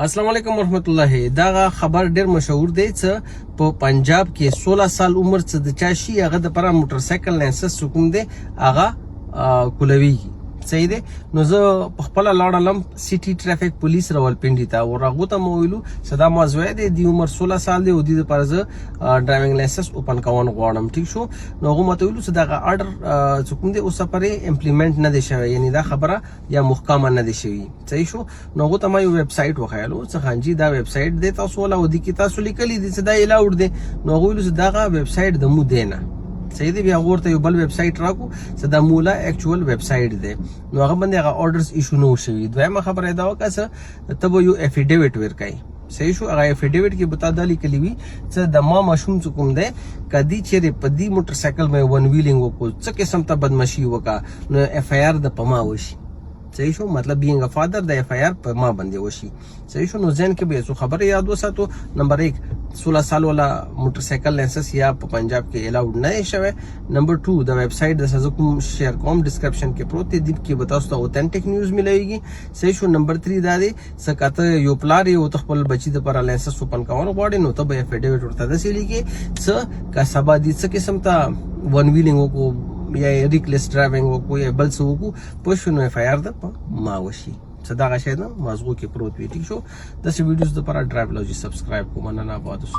अस्सलाम वालेकुम रहमतुल्लाह। دا خبر ډیر مشهور دی چې په پنجاب کې 16 سال عمر څخه د چا شي هغه د پر موټر سایکل لایسنس حکم دی هغه کولوي. صحیح دی. نو زه په خپل لاړم سیټي ټرافیک پولیس راولپنډي ته او هغه ته مو ویلو صدا موضوع دی د عمر 16 سال دی او د پر زه ډرایوینګ لایسنس اوپن کوون غواړم. ټیک شو. نو هغه مته ویلو صدا آرډر حکم دی اوس پرې امپلیمنٹ نه دی شوی، یعنی دا خبره یا محکمه نه دی شوی. صحیح شو. نو هغه ته ما یو ویب سایټ وخایلو چې خانجی دا ویب سایټ دی تاسو ولا ودی کی تاسو لیکلی دي چې دا الاود دی. نو هغه ویلو چې دا ویب سایټ د مو دی نه. صحیح دی. بیا ورته یو بل ویب سایټ راکو چې دا مولا اکچوال ویب سایټ دی. نو هغه باندې هغه آرډرز ایشو نو شوی. دویمه خبره دا وکړه چې ته یو افیډیویټ ورکای. صحیح شو. هغه افیډیویټ کې بتا دلی کلی وی چې د ما مشوم کوم دی کدی چیرې په دې موټر سایکل مې ون ویلینګ وکړ څه قسم ته بدمعشي وکړه نو اف آی آر د پما وشي. صحیح شو. مطلب بینګ ا فادر د اف آی آر په ما باندې وشي. صحیح شو. نو ځین کې به څه خبره یاد وساتو. نمبر 1 16 سال والا موټر سایکل لایسنس یا په پنجاب کې الاود نه شوی. نمبر 2 د ویب سایټ د سزا کوم شیر کوم ډسکرپشن کې پروت دی کې به تاسو ته اوتنټیک نیوز ملويږي. صحیح شو. نمبر 3 دا دی سکاته یو پلار یو خپل بچی د پر لایسنس اوپن کول غواړي نو ته به افیډیویټ ورته دسیلی کې څه کا سبا دي څه قسم ته ون ویلینګ وکړو یا ریکلیس ډرایوینګ وکړو یا بل څه وکړو په شنو اف آی آر د ما وشي. صدا غشیدم مازغو کې پروت وی. ټیک شو. د څه ویډیوز د پر ډرایو لوجي سبسکرایب کوم نه نه پاتوس.